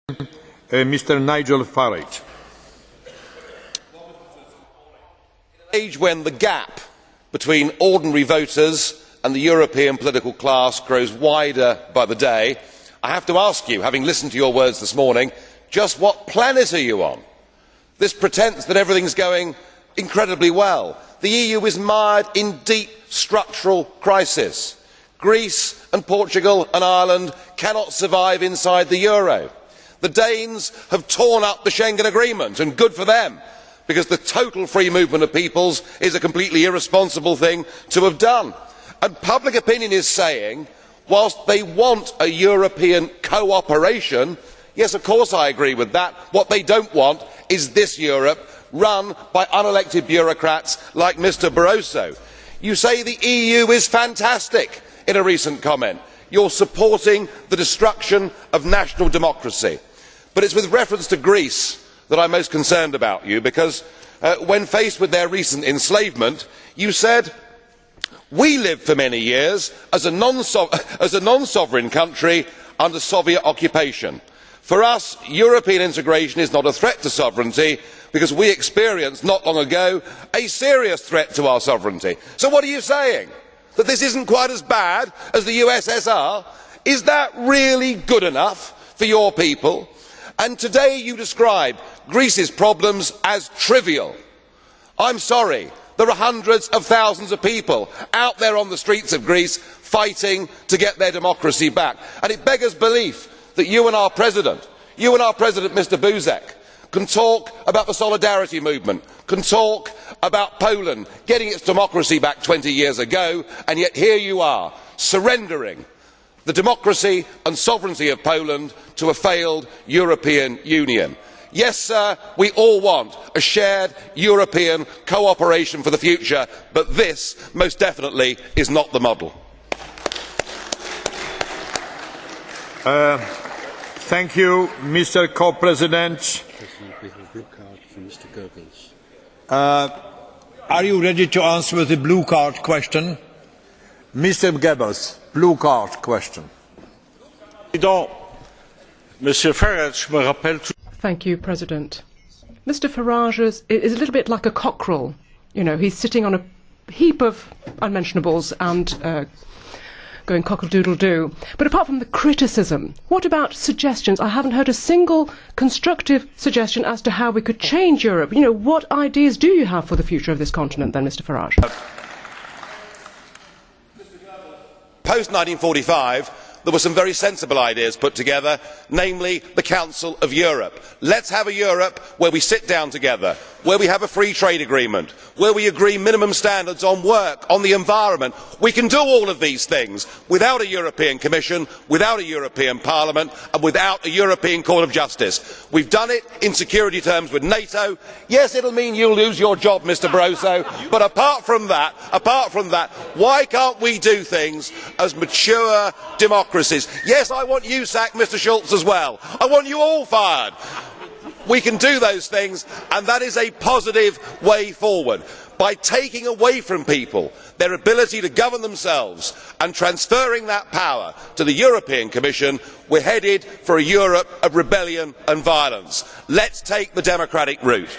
Mr. Nigel Farage. In an age when the gap between ordinary voters and the European political class grows wider by the day, I have to ask you, having listened to your words this morning, just what planet are you on? This pretence that everything is going incredibly well. The EU is mired in deep structural crisis. Greece and Portugal and Ireland cannot survive inside the euro. The Danes have torn up the Schengen Agreement, and good for them, because the total free movement of peoples is a completely irresponsible thing to have done. And public opinion is saying, whilst they want a European cooperation, yes, of course I agree with that, what they do not want is this Europe run by unelected bureaucrats like Mr Barroso. You say the EU is fantastic in a recent comment. You are supporting the destruction of national democracy. But it is with reference to Greece that I am most concerned about you, because when faced with their recent enslavement, you said, "We lived for many years as a non-sovereign country under Soviet occupation. For us, European integration is not a threat to sovereignty, because we experienced not long ago a serious threat to our sovereignty." So what are you saying? That this is not quite as bad as the USSR? Is that really good enough for your people? And today you describe Greece's problems as trivial. I am sorry, there are hundreds of thousands of people out there on the streets of Greece fighting to get their democracy back, and it beggars belief that you and our President, Mr Buzek, can talk about the solidarity movement, can talk about Poland getting its democracy back 20 years ago, and yet here you are, surrendering the democracy and sovereignty of Poland to a failed European Union. Yes, sir, we all want a shared European cooperation for the future, but this most definitely is not the model. Thank you, Mr. Co-President. Are you ready to answer with the blue card question? Mr. Goebbels, blue card question. Thank you, President. Mr. Farage is a little bit like a cockerel. You know, he's sitting on a heap of unmentionables and going cockle-doodle-doo. But apart from the criticism, what about suggestions? I haven't heard a single constructive suggestion as to how we could change Europe. You know, what ideas do you have for the future of this continent then, Mr. Farage? Post 1945, there were some very sensible ideas put together, namely the Council of Europe. Let us have a Europe where we sit down together, where we have a free trade agreement, where we agree minimum standards on work, on the environment. We can do all of these things without a European Commission, without a European Parliament and without a European Court of Justice. We have done it in security terms with NATO. Yes, it will mean you will lose your job, Mr Barroso, but apart from that, why can't we do things as mature democracies? Yes, I want you sacked, Mr Schulz, as well. I want you all fired. We can do those things, and that is a positive way forward. By taking away from people their ability to govern themselves and transferring that power to the European Commission, we are headed for a Europe of rebellion and violence. Let us take the democratic route.